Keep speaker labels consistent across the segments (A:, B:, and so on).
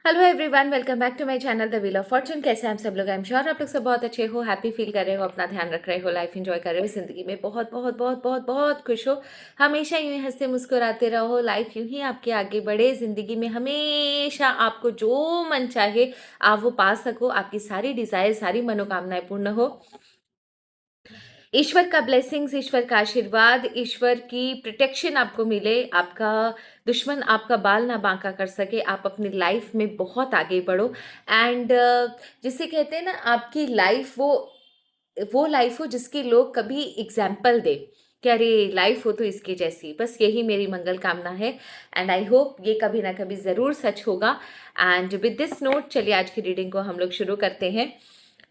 A: Hello everyone, welcome back to my channel the wheel of fortune. कैसे हैं आप सब लोग? आई एम श्योर आप लोग सब बहुत अच्छे हो, हैप्पी फील कर रहे हो, अपना ध्यान रख रहे हो, लाइफ एंजॉय कर रहे हो, जिंदगी में बहुत बहुत बहुत बहुत बहुत खुश हो। हमेशा यूं ही हंसते मुस्कुराते रहो, लाइफ यूं ही आपके आगे बढ़े, जिंदगी में हमेशा आपको जो मन चाहे आप वो पा सको, आपकी सारी डिजायर, सारी मनोकामनाएं पूर्ण हो। ईश्वर का ब्लेसिंग्स, ईश्वर का आशीर्वाद, ईश्वर की प्रोटेक्शन आपको मिले, आपका दुश्मन आपका बाल ना बांका कर सके, आप अपनी लाइफ में बहुत आगे बढ़ो। एंड जिसे कहते हैं ना, आपकी लाइफ वो लाइफ हो जिसकी लोग कभी एग्जाम्पल दे कि अरे लाइफ हो तो इसके जैसी। बस यही मेरी मंगल कामना है एंड आई होप ये कभी ना कभी ज़रूर सच होगा। एंड विद दिस नोट चलिए आज की रीडिंग को हम लोग शुरू करते हैं।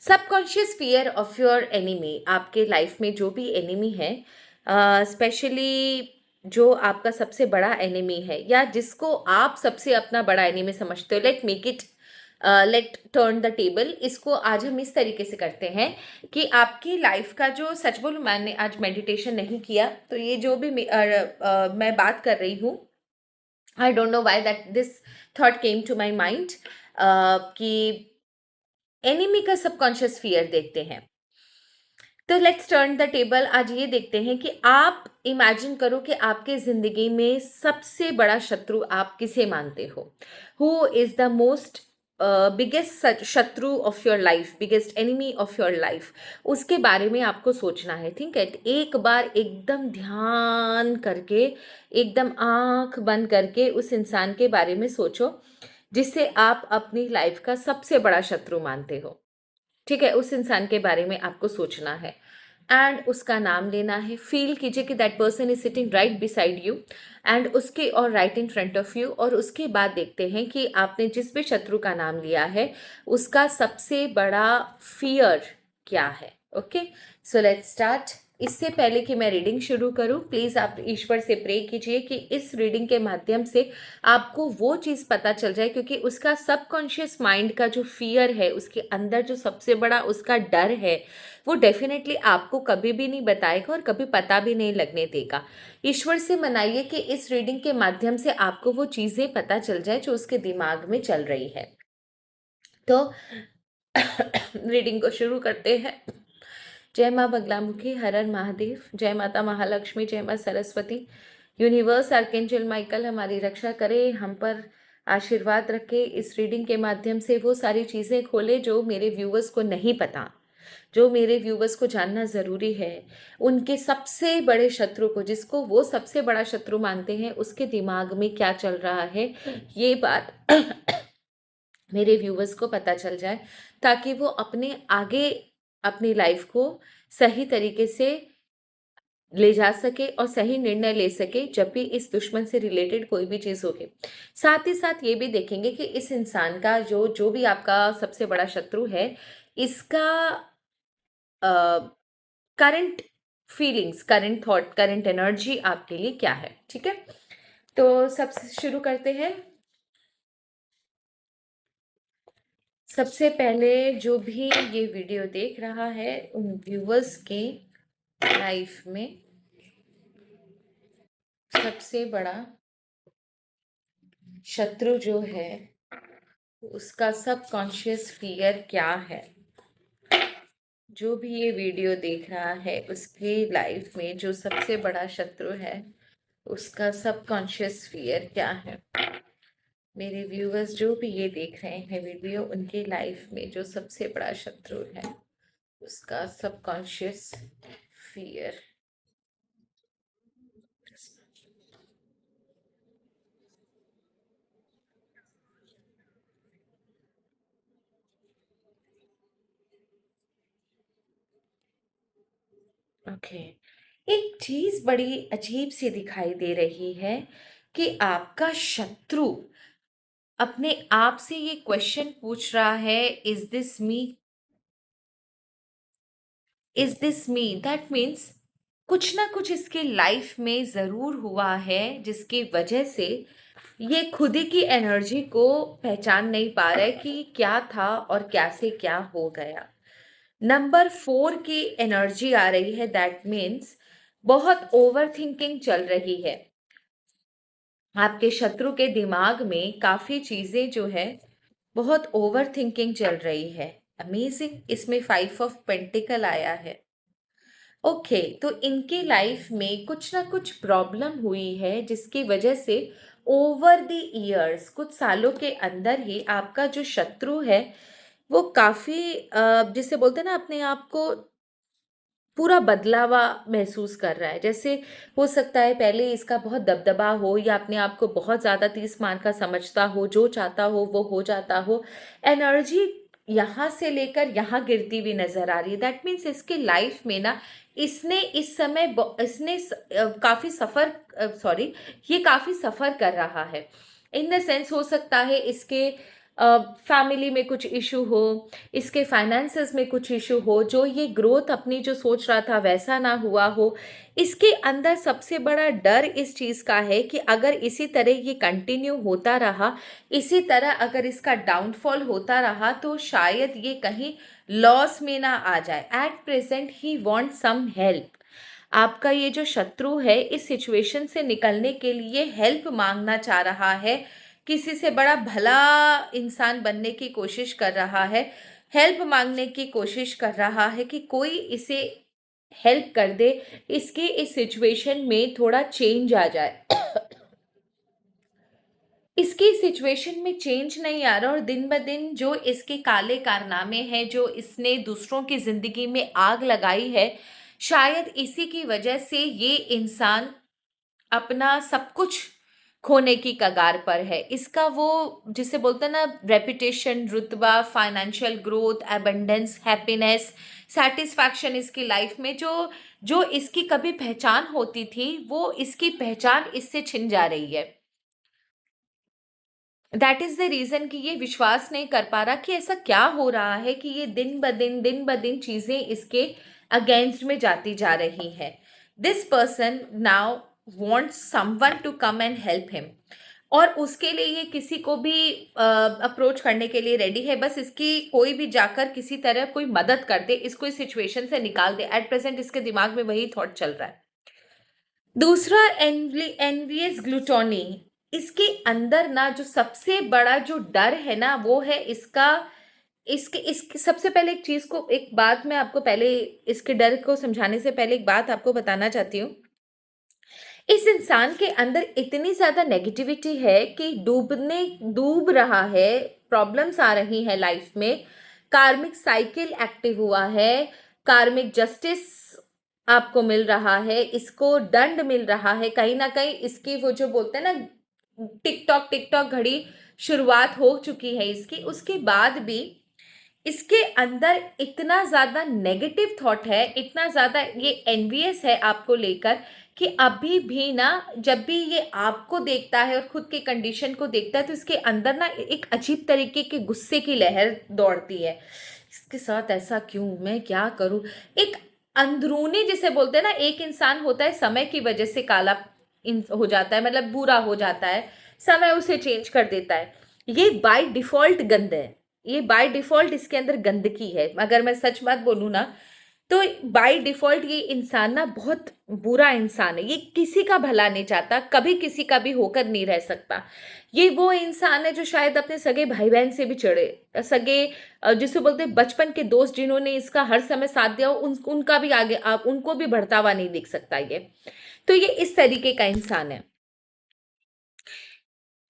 A: Subconscious fear of your enemy, आपके लाइफ में जो भी एनिमी है, स्पेशली जो आपका सबसे बड़ा एनिमी है या जिसको आप सबसे अपना बड़ा एनिमी समझते हो, लेट टर्न द टेबल। इसको आज हम इस तरीके से करते हैं कि आपकी लाइफ का जो, सच बोलूं मैंने आज मेडिटेशन नहीं किया, तो ये जो भी मैं बात कर रही हूँ, I don't know why that this thought came to my mind कि एनिमी का सबकॉन्शियस फियर देखते हैं। तो लेट्स टर्न द टेबल। आज ये देखते हैं कि आप इमेजिन करो कि आपके जिंदगी में सबसे बड़ा शत्रु आप किसे मानते हो। Who is the most biggest शत्रु of your life, biggest enemy of your life, उसके बारे में आपको सोचना है। ठीक है, एक बार एकदम ध्यान करके, एकदम आंख बंद करके उस इंसान के बारे में सोचो जिसे आप अपनी लाइफ का सबसे बड़ा शत्रु मानते हो। ठीक है, उस इंसान के बारे में आपको सोचना है एंड उसका नाम लेना है। फील कीजिए कि that person is sitting right beside you and उसके और right in front of you. और उसके बाद देखते हैं कि आपने जिस भी शत्रु का नाम लिया है उसका सबसे बड़ा फियर क्या है। Okay, so let's start. इससे पहले कि मैं रीडिंग शुरू करूं, प्लीज़ आप ईश्वर से प्रे कीजिए कि इस रीडिंग के माध्यम से आपको वो चीज़ पता चल जाए, क्योंकि उसका सबकॉन्शियस माइंड का जो फियर है, उसके अंदर जो सबसे बड़ा उसका डर है, वो डेफिनेटली आपको कभी भी नहीं बताएगा और कभी पता भी नहीं लगने देगा। ईश्वर से मनाइए कि इस रीडिंग के माध्यम से आपको वो चीज़ें पता चल जाए जो उसके दिमाग में चल रही है। तो रीडिंग को शुरू करते हैं। जय माँ बगलामुखी, हर हर महादेव, जय माता महालक्ष्मी, जय माँ सरस्वती। यूनिवर्स आर्केंजल माइकल हमारी रक्षा करे, हम पर आशीर्वाद रखे, इस रीडिंग के माध्यम से वो सारी चीज़ें खोले जो मेरे व्यूवर्स को नहीं पता, जो मेरे व्यूवर्स को जानना ज़रूरी है। उनके सबसे बड़े शत्रु को, जिसको वो सबसे बड़ा शत्रु मानते हैं, उसके दिमाग में क्या चल रहा है, ये बात मेरे व्यूवर्स को पता चल जाए, ताकि वो अपने आगे अपनी लाइफ को सही तरीके से ले जा सके और सही निर्णय ले सके जब भी इस दुश्मन से रिलेटेड कोई भी चीज़ होगी। साथ ही साथ ये भी देखेंगे कि इस इंसान का जो जो भी आपका सबसे बड़ा शत्रु है, इसका current feelings, current through, current energy आपके लिए क्या है। ठीक है, तो सबसे शुरू करते हैं। सबसे पहले जो भी ये वीडियो देख रहा है, उन व्यूवर्स के लाइफ में सबसे बड़ा शत्रु जो है, उसका सबकॉन्शियस फियर क्या है। जो भी ये वीडियो देख रहा है, उसके लाइफ में जो सबसे बड़ा शत्रु है, उसका सबकॉन्शियस फियर क्या है। मेरे व्यूवर्स जो भी ये देख रहे हैं वीडियो, उनके लाइफ में जो सबसे बड़ा शत्रु है, उसका सबकॉन्शियस फियर। ओके, एक चीज बड़ी अजीब सी दिखाई दे रही है कि आपका शत्रु अपने आप से ये क्वेश्चन पूछ रहा है, is this me, is this me. That means कुछ ना कुछ इसके लाइफ में जरूर हुआ है जिसकी वजह से ये खुद ही की एनर्जी को पहचान नहीं पा रहा है कि क्या था और क्या से क्या हो गया। नंबर 4 की एनर्जी आ रही है, दैट मीन्स बहुत ओवर थिंकिंग चल रही है। आपके शत्रु के दिमाग में काफी चीजें जो है बहुत ओवरथिंकिंग चल रही है। अमेजिंग, इसमें 5 ऑफ पेंटिकल आया है। ओके, तो इनकी लाइफ में कुछ ना कुछ प्रॉब्लम हुई है जिसकी वजह से ओवर द इयर्स, कुछ सालों के अंदर ही आपका जो शत्रु है वो काफ़ी जिसे बोलते हैं ना, अपने आप को पूरा बदलावा महसूस कर रहा है। जैसे हो सकता है पहले इसका बहुत दबदबा हो या अपने आप को बहुत ज़्यादा तीस मान का समझता हो, जो चाहता हो वो हो जाता हो। एनर्जी यहाँ से लेकर यहाँ गिरती हुई नज़र आ रही है। दैट मीन्स इसके लाइफ में ना, इसने इस समय इसने काफ़ी सफ़र, सॉरी, ये काफ़ी सफ़र कर रहा है। इन द सेंस हो सकता है इसके फैमिली में कुछ इशू हो, इसके फाइनेंसेस में कुछ इशू हो, जो ये ग्रोथ अपनी जो सोच रहा था वैसा ना हुआ हो। इसके अंदर सबसे बड़ा डर इस चीज़ का है कि अगर इसी तरह ये कंटिन्यू होता रहा, इसी तरह अगर इसका डाउनफॉल होता रहा, तो शायद ये कहीं लॉस में ना आ जाए। At present he want some help. आपका ये जो शत्रु है इस सिचुएशन से निकलने के लिए हेल्प मांगना चाह रहा है, किसी से बड़ा भला इंसान बनने की कोशिश कर रहा है, हेल्प मांगने की कोशिश कर रहा है कि कोई इसे हेल्प कर दे, इसके इस सिचुएशन में थोड़ा चेंज आ जाए। इसकी सिचुएशन में चेंज नहीं आ रहा और दिन ब दिन जो इसके काले कारनामे हैं, जो इसने दूसरों की ज़िंदगी में आग लगाई है, शायद इसी की वजह से ये इंसान अपना सब कुछ खोने की कगार पर है। इसका वो जिसे बोलते हैं ना, रेपुटेशन, रुतबा, financial growth, abundance, happiness, satisfaction इसकी लाइफ में जो जो इसकी कभी पहचान होती थी, वो इसकी पहचान इससे छिन जा रही है। दैट इज द रीजन कि ये विश्वास नहीं कर पा रहा कि ऐसा क्या हो रहा है कि ये दिन ब दिन चीजें इसके अगेंस्ट में जाती जा रही हैं। This person now wants someone to come and help him, और उसके लिए ये किसी को भी अप्रोच करने के लिए रेडी है। बस इसकी कोई भी जाकर किसी तरह कोई मदद कर दे, इसको इस सिचुएशन से निकाल दे। एट प्रेजेंट इसके दिमाग में वही थॉट चल रहा है। दूसरा, एनवीएस ग्लूटोनी। इसके अंदर ना जो सबसे बड़ा जो डर है ना, वो है इसका, इसके सबसे पहले एक चीज को, एक बात मैं आपको पहले इसके डर को समझाने से पहले एक बात आपको बताना चाहती हूँ। इस इंसान के अंदर इतनी ज्यादा नेगेटिविटी है कि डूब रहा है, प्रॉब्लम्स आ रही हैं लाइफ में, कार्मिक साइकिल एक्टिव हुआ है, कार्मिक जस्टिस आपको मिल रहा है, इसको दंड मिल रहा है। कहीं ना कहीं इसकी वो जो बोलते हैं ना, टिकटॉक टिकटॉक घड़ी शुरुआत हो चुकी है इसकी, उसके बाद भी इसके अंदर इतना ज़्यादा नेगेटिव थॉट है, इतना ज़्यादा ये एनवियस है आपको लेकर कि अभी भी ना, जब भी ये आपको देखता है और खुद की कंडीशन को देखता है, तो इसके अंदर ना एक अजीब तरीके के गुस्से की लहर दौड़ती है। इसके साथ ऐसा क्यों, मैं क्या करूं? एक अंदरूनी, जिसे बोलते हैं ना, एक इंसान होता है समय की वजह से काला हो जाता है, मतलब बुरा हो जाता है, समय उसे चेंज कर देता है। ये बाय डिफॉल्ट गंद है, ये बाय डिफॉल्ट इसके अंदर गंदगी है। अगर मैं सच बात बोलूँ ना, तो बाय डिफॉल्ट ये इंसान ना बहुत बुरा इंसान है। ये किसी का भला नहीं चाहता, कभी किसी का भी होकर नहीं रह सकता। ये वो इंसान है जो शायद अपने सगे भाई बहन से भी चिढ़े, सगे जिसे बोलते हैं बचपन के दोस्त, जिन्होंने इसका हर समय साथ दिया हो, उनका भी आगे आप उनको भी बढ़ता हुआ नहीं दिख सकता ये। तो ये इस तरीके का इंसान है।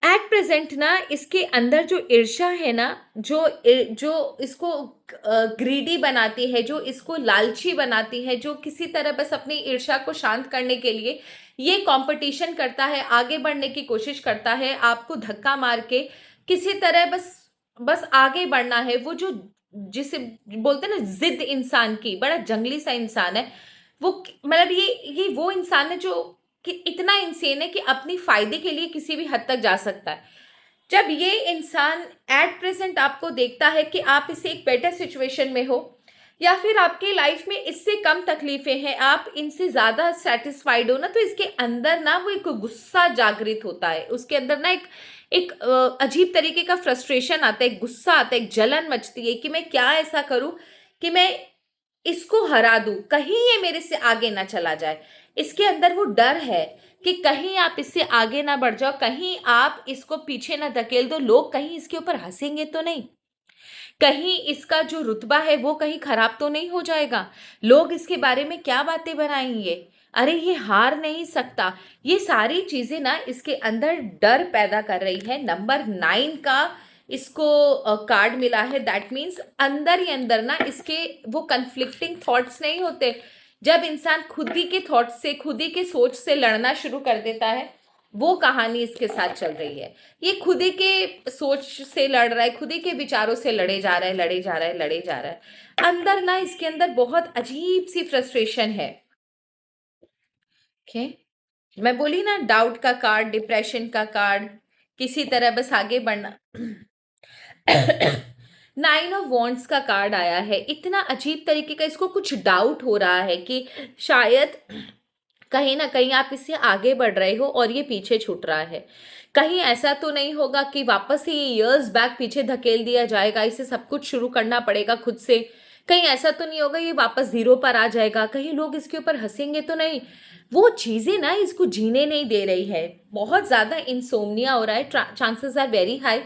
A: एट प्रेजेंट ना, इसके अंदर जो ईर्ष्या है ना, जो इसको ग्रीडी बनाती है, जो इसको लालची बनाती है, जो किसी तरह बस अपनी ईर्ष्या को शांत करने के लिए ये कंपटीशन करता है, आगे बढ़ने की कोशिश करता है, आपको धक्का मार के किसी तरह बस बस आगे बढ़ना है। वो जो जिसे बोलते हैं ना, जिद इंसान की, बड़ा जंगली सा इंसान है वो। मतलब ये वो इंसान है जो कि इतना इंसेन है कि अपनी फायदे के लिए किसी भी हद तक जा सकता है। जब ये इंसान एट प्रेजेंट आपको देखता है कि आप इसे एक बेटर सिचुएशन में हो, या फिर आपकी लाइफ में इससे कम तकलीफें हैं, आप इनसे ज्यादा सेटिस्फाइड हो ना, तो इसके अंदर ना वो एक गुस्सा जागृत होता है। उसके अंदर ना एक एक अजीब तरीके का फ्रस्ट्रेशन आता है, एक गुस्सा आता है, एक जलन मचती है कि मैं क्या ऐसा करूं कि मैं इसको हरा दूं, कहीं ये मेरे से आगे ना चला जाए। इसके अंदर वो डर है कि कहीं आप इससे आगे ना बढ़ जाओ, कहीं आप इसको पीछे ना धकेल दो, लोग कहीं इसके ऊपर हँसेंगे तो नहीं? कहीं इसका जो रुतबा है वो कहीं खराब तो नहीं हो जाएगा? लोग इसके बारे में क्या बातें बनाएँगे? अरे ये हार नहीं सकता। ये सारी चीज़ें ना इसके अंदर डर पैदा कर रही है। नंबर 9 का इसको कार्ड मिला है, दैट मीन्स अंदर ही अंदर ना इसके वो कन्फ्लिक्टिंग थॉट्स नहीं होते। जब इंसान खुद ही के थॉट से, खुद ही के सोच से लड़ना शुरू कर देता है, वो कहानी इसके साथ चल रही है। ये खुद ही के सोच से लड़ रहा है, खुद ही के विचारों से लड़े जा रहा है, लड़े जा रहा है, लड़े जा रहा है। अंदर ना इसके अंदर बहुत अजीब सी फ्रस्ट्रेशन है। ओके, मैं बोली ना, डाउट का कार्ड, डिप्रेशन का कार्ड, किसी तरह बस आगे बढ़ना। 9 ऑफ वॉन्ड्स का कार्ड आया है। इतना अजीब तरीके का इसको कुछ डाउट हो रहा है कि शायद कहीं ना कहीं आप इससे आगे बढ़ रहे हो और ये पीछे छूट रहा है। कहीं ऐसा तो नहीं होगा कि वापस से ये ईयर्स बैक पीछे धकेल दिया जाएगा, इसे सब कुछ शुरू करना पड़ेगा खुद से? कहीं ऐसा तो नहीं होगा ये वापस जीरो पर आ जाएगा? कहीं लोग इसके ऊपर हंसेंगे तो नहीं? वो चीज़ें ना इसको जीने नहीं दे रही है। बहुत ज़्यादा इंसोम्निया हो रहा है। चांसेस आर वेरी हाई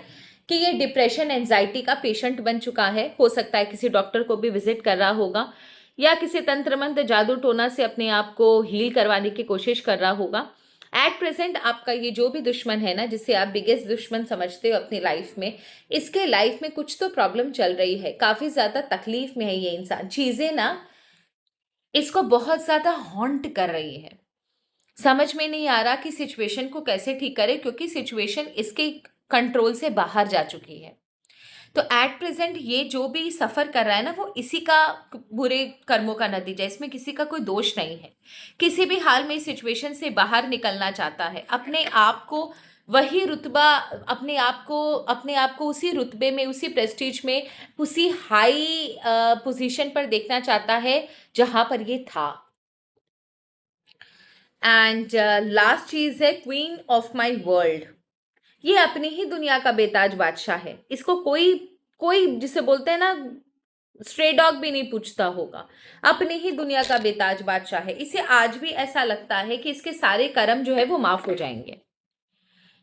A: कि ये डिप्रेशन एंजाइटी का पेशेंट बन चुका है। हो सकता है किसी डॉक्टर को भी विजिट कर रहा होगा, या किसी तंत्र मंत्र जादू टोना से अपने आप को हील करवाने की कोशिश कर रहा होगा। एट प्रेजेंट आपका ये जो भी दुश्मन है ना, जिसे आप बिगेस्ट दुश्मन समझते हो अपनी लाइफ में, इसके लाइफ में कुछ तो प्रॉब्लम चल रही है। काफ़ी ज़्यादा तकलीफ में है ये इंसान। चीज़ें ना इसको बहुत ज़्यादा हॉन्ट कर रही है। समझ में नहीं आ रहा कि सिचुएशन को कैसे ठीक करे, क्योंकि सिचुएशन इसके कंट्रोल से बाहर जा चुकी है। तो एट प्रेजेंट ये जो भी सफ़र कर रहा है ना, वो इसी का बुरे कर्मों का नतीजा। इसमें किसी का कोई दोष नहीं है। किसी भी हाल में इस सिचुएशन से बाहर निकलना चाहता है, अपने आप को वही रुतबा, अपने आप को उसी रुतबे में, उसी प्रेस्टीज में, उसी हाई पोजीशन पर देखना चाहता है जहाँ पर ये था। एंड लास्ट चीज़ है क्वीन ऑफ माई वर्ल्ड। ये अपनी ही दुनिया का बेताज बादशाह है। इसको कोई कोई जिसे बोलते हैं ना, स्ट्रे डॉग भी नहीं पूछता होगा। अपनी ही दुनिया का बेताज बादशाह है। इसे आज भी ऐसा लगता है कि इसके सारे कर्म जो है वो माफ हो जाएंगे।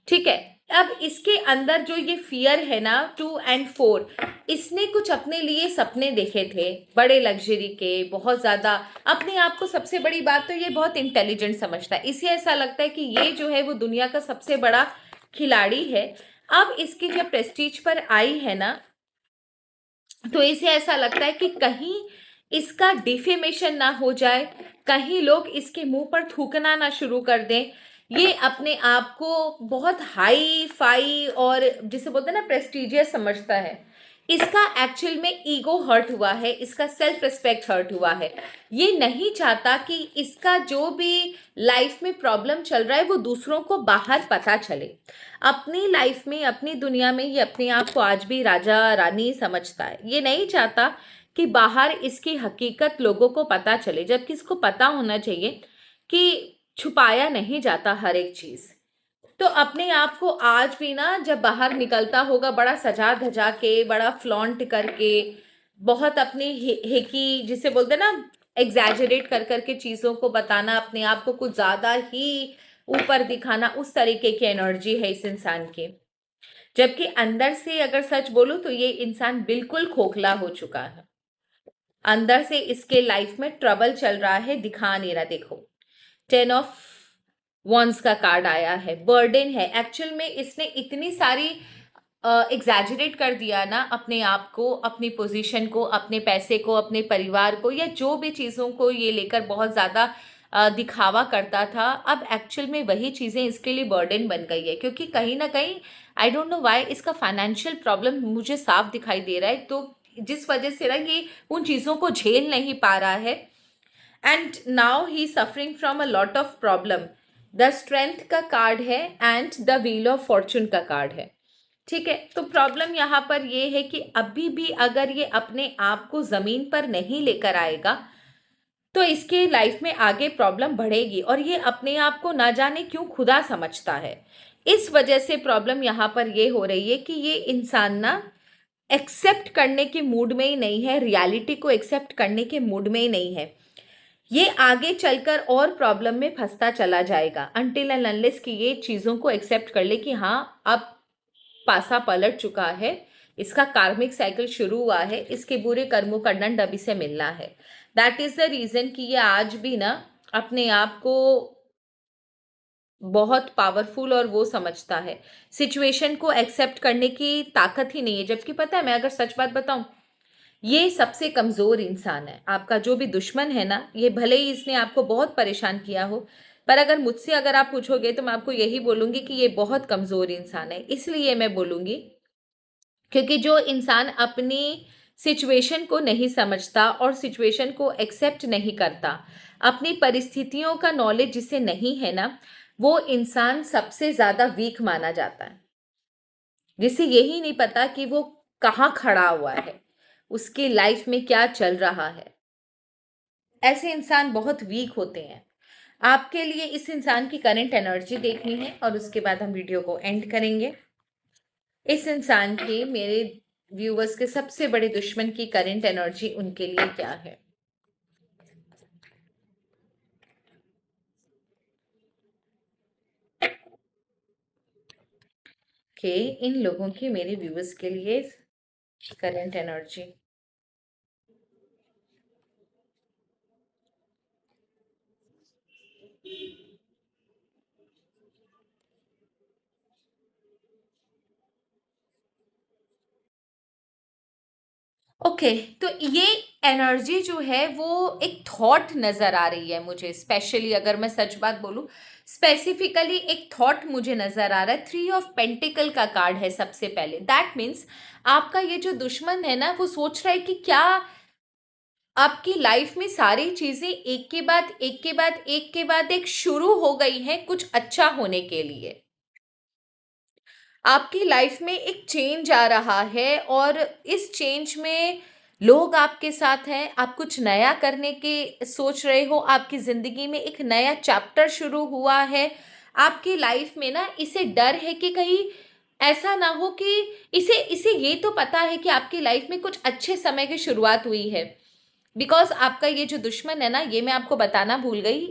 A: ठीक है, अब इसके अंदर जो ये फियर है ना, 2 और 4, इसने कुछ अपने लिए सपने देखे थे बड़े लग्जरी के, बहुत ज़्यादा। अपने आप को, सबसे बड़ी बात तो ये बहुत इंटेलिजेंट समझता है। इसे ऐसा लगता है कि ये जो है वो दुनिया का सबसे बड़ा खिलाड़ी है। अब इसकी जब प्रेस्टीज पर आई है ना, तो इसे ऐसा लगता है कि कहीं इसका डिफेमेशन ना हो जाए, कहीं लोग इसके मुंह पर थूकना ना शुरू कर दें। ये अपने आप को बहुत हाई फाई और जिसे बोलते हैं ना प्रेस्टिजियस समझता है। इसका एक्चुअल में ईगो हर्ट हुआ है, इसका सेल्फ रिस्पेक्ट हर्ट हुआ है। ये नहीं चाहता कि इसका जो भी लाइफ में प्रॉब्लम चल रहा है वो दूसरों को बाहर पता चले। अपनी लाइफ में, अपनी दुनिया में ये अपने आप को आज भी राजा रानी समझता है। ये नहीं चाहता कि बाहर इसकी हकीकत लोगों को पता चले, जबकि इसको पता होना चाहिए कि छुपाया नहीं जाता हर एक चीज़। तो अपने आप को आज भी ना जब बाहर निकलता होगा बड़ा सजा धजा के, बड़ा फ्लॉन्ट करके, बहुत अपनी हेकी जिसे बोलते हैं ना, एग्जैजरेट कर करके चीज़ों को बताना, अपने आप को कुछ ज़्यादा ही ऊपर दिखाना, उस तरीके की एनर्जी है इस इंसान की। जबकि अंदर से अगर सच बोलूं तो ये इंसान बिल्कुल खोखला हो चुका है। अंदर से इसके लाइफ में ट्रबल चल रहा है, दिखा नहीं रहा। देखो, 10 ऑफ वंस का कार्ड आया है, बर्डन है। एक्चुअल में इसने इतनी सारी एग्जैजरेट कर दिया ना अपने आप को, अपनी पोजीशन को, अपने पैसे को, अपने परिवार को, या जो भी चीज़ों को ये लेकर बहुत ज़्यादा दिखावा करता था। अब एक्चुअल में वही चीज़ें इसके लिए बर्डन बन गई है, क्योंकि कहीं ना कहीं आई डोंट नो व्हाई इसका फाइनेंशियल प्रॉब्लम मुझे साफ दिखाई दे रहा है। तो जिस वजह से ना ये उन चीज़ों को झेल नहीं पा रहा है, and now he suffering from a lot of problem. The strength का कार्ड है and the wheel of Fortune का कार्ड है। ठीक है, तो प्रॉब्लम यहाँ पर ये है कि अभी भी अगर ये अपने आप को ज़मीन पर नहीं लेकर आएगा तो इसके लाइफ में आगे प्रॉब्लम बढ़ेगी, और ये अपने आप को ना जाने क्यों खुदा समझता है। इस वजह से प्रॉब्लम यहाँ पर ये हो रही है कि ये इंसान ना एक्सेप्ट करने के मूड में ही नहीं है, रियलिटी को एक्सेप्ट करने के मूड में ही नहीं है। ये आगे चलकर और प्रॉब्लम में फंसता चला जाएगा अनटिल एंड अनलेस कि ये चीज़ों को एक्सेप्ट कर ले कि हाँ, अब पासा पलट चुका है, इसका कार्मिक साइकिल शुरू हुआ है, इसके बुरे कर्मों का दंड अभी से मिलना है। दैट इज द रीजन कि ये आज भी ना अपने आप को बहुत पावरफुल और वो समझता है, सिचुएशन को एक्सेप्ट करने की ताकत ही नहीं है। जबकि पता है, मैं अगर सच बात बताऊं, ये सबसे कमजोर इंसान है। आपका जो भी दुश्मन है ना, ये भले ही इसने आपको बहुत परेशान किया हो, पर अगर मुझसे अगर आप पूछोगे तो मैं आपको यही बोलूंगी कि ये बहुत कमजोर इंसान है। इसलिए मैं बोलूंगी क्योंकि जो इंसान अपनी सिचुएशन को नहीं समझता और सिचुएशन को एक्सेप्ट नहीं करता, अपनी परिस्थितियों का नॉलेज जिसे नहीं है ना, वो इंसान सबसे ज्यादा वीक माना जाता है। जिसे यही नहीं पता कि वो कहाँ खड़ा हुआ है, उसकी लाइफ में क्या चल रहा है। ऐसे इंसान बहुत वीक होते हैं। आपके लिए इस इंसान की करंट एनर्जी देखनी है और उसके बाद हम वीडियो को एंड करेंगे। इस इंसान के, मेरे व्यूवर्स के सबसे बड़े दुश्मन की करंट एनर्जी उनके लिए क्या है। कि इन लोगों की मेरे व्यूवर्स के लिए करंट एनर्जी। ओके, तो ये एनर्जी जो है वो एक थॉट नजर आ रही है मुझे। स्पेशली अगर मैं सच बात बोलूं, स्पेसिफिकली एक थॉट मुझे नजर आ रहा है। 3 ऑफ पेंटिकल का कार्ड है सबसे पहले। दैट मीन्स आपका ये जो दुश्मन है ना, वो सोच रहा है कि क्या आपकी लाइफ में सारी चीजें एक के बाद एक के बाद एक के बाद एक शुरू हो गई हैं कुछ अच्छा होने के लिए। आपकी लाइफ में एक चेंज आ रहा है और इस चेंज में लोग आपके साथ हैं। आप कुछ नया करने के सोच रहे हो, आपकी जिंदगी में एक नया चैप्टर शुरू हुआ है। आपकी लाइफ में ना इसे डर है कि कहीं ऐसा ना हो कि इसे इसे ये तो पता है कि आपकी लाइफ में कुछ अच्छे समय की शुरुआत हुई है। बिकॉज आपका ये जो दुश्मन है ना, ये मैं आपको बताना भूल गई,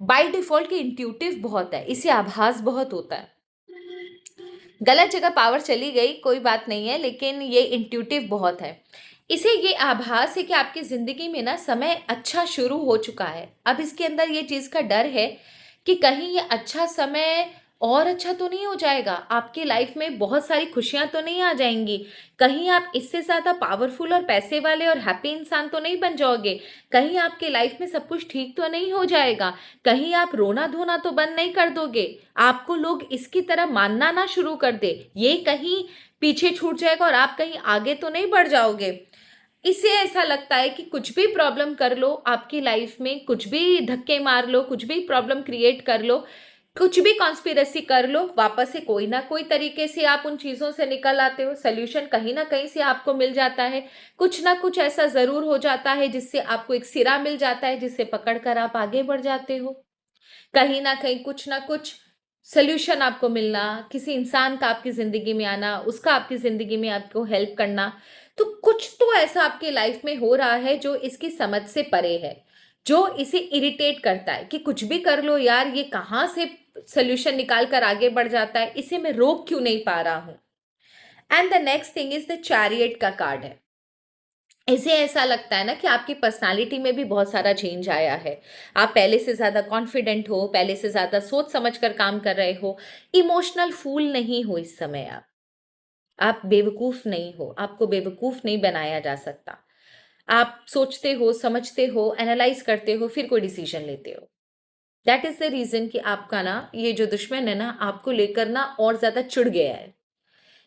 A: बाय डिफॉल्ट की इंट्यूटिव बहुत है, इसे आभास बहुत होता है। गलत जगह पावर चली गई कोई बात नहीं है, लेकिन ये इंट्यूटिव बहुत है। इसे ये आभास है कि आपकी जिंदगी में ना समय अच्छा शुरू हो चुका है। अब इसके अंदर ये चीज का डर है कि कहीं ये अच्छा समय और अच्छा तो नहीं हो जाएगा, आपकी लाइफ में बहुत सारी खुशियां तो नहीं आ जाएंगी, कहीं आप इससे ज्यादा पावरफुल और पैसे वाले और हैप्पी इंसान तो नहीं बन जाओगे, कहीं आपकी लाइफ में सब कुछ ठीक तो नहीं हो जाएगा, कहीं आप रोना धोना तो बंद नहीं कर दोगे, आपको लोग इसकी तरह मानना ना शुरू कर दे, ये कहीं पीछे छूट जाएगा और आप कहीं आगे तो नहीं बढ़ जाओगे। इसे ऐसा लगता है कि कुछ भी प्रॉब्लम कर लो आपकी लाइफ में, कुछ भी धक्के मार लो, कुछ भी प्रॉब्लम क्रिएट कर लो, कुछ भी कॉन्स्पिरसी कर लो, वापस से कोई ना कोई तरीके से आप उन चीजों से निकल आते हो। सोल्यूशन कहीं ना कहीं से आपको मिल जाता है, कुछ ना कुछ ऐसा जरूर हो जाता है जिससे आपको एक सिरा मिल जाता है, जिससे पकड़कर आप आगे बढ़ जाते हो। कहीं ना कुछ सोल्यूशन आपको मिलना, किसी इंसान का आपकी जिंदगी में आना, उसका आपकी जिंदगी में आपको हेल्प करना, तो कुछ तो ऐसा आपके लाइफ में हो रहा है जो इसकी समझ से परे है, जो इसे इरिटेट करता है कि कुछ भी कर लो यार, ये कहाँ से सोल्यूशन निकाल कर आगे बढ़ जाता है, इसे मैं रोक क्यों नहीं पा रहा हूं। And the next thing is the chariot का कार्ड है। इसे ऐसा लगता है ना कि आपकी पर्सनालिटी में भी बहुत सारा चेंज आया है। आप पहले से ज़्यादा कॉन्फिडेंट हो, पहले से ज़्यादा सोच समझ कर काम कर रहे हो, इमोशनल फूल नहीं हो इस समय आप बेवकूफ़ नहीं हो, आपको बेवकूफ़ नहीं बनाया जा सकता। आप सोचते हो, समझते हो, एनालाइज करते हो, फिर कोई डिसीजन लेते हो। दैट इज़ द रीज़न कि आपका ना ये जो दुश्मन है ना, आपको लेकर ना और ज़्यादा चिढ़ गया है।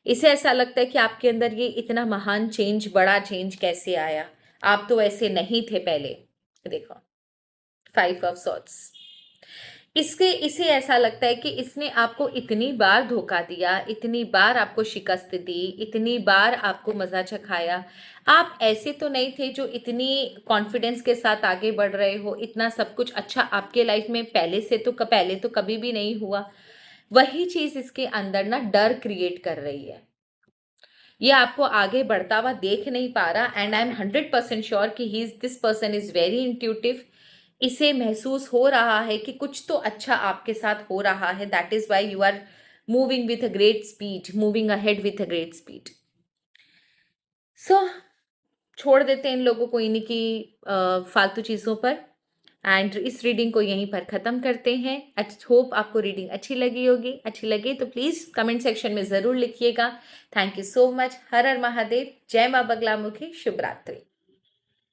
A: इसे ऐसा लगता है कि आपके अंदर ये इतना महान चेंज, बड़ा चेंज कैसे आया, आप तो ऐसे नहीं थे पहले। देखो, 5 ऑफ सॉर्ड्स। इसके इसे ऐसा लगता है कि इसने आपको इतनी बार धोखा दिया, इतनी बार आपको शिकस्त दी, इतनी बार आपको मजा चखाया। आप ऐसे तो नहीं थे जो इतनी कॉन्फिडेंस के साथ आगे बढ़ रहे हो, इतना सब कुछ अच्छा आपके लाइफ में पहले से तो पहले तो कभी भी नहीं हुआ। वही चीज इसके अंदर ना डर क्रिएट कर रही है। ये आपको आगे बढ़ता हुआ देख नहीं पा रहा, एंड आई एम 100% श्योर कि he is this person is very intuitive. इसे महसूस हो रहा है कि कुछ तो अच्छा आपके साथ हो रहा है, that is why you are moving with a great speed, moving ahead with a great speed. So छोड़ देते हैं इन लोगों को इन्हीं की फालतू चीज़ों पर एंड इस रीडिंग को यहीं पर ख़त्म करते हैं। होप आपको रीडिंग अच्छी लगी होगी। अच्छी लगी तो प्लीज़ कमेंट सेक्शन में ज़रूर लिखिएगा। Thank you so much. हर हर महादेव। जय माँ बगलामुखी। शुभ रात्रि।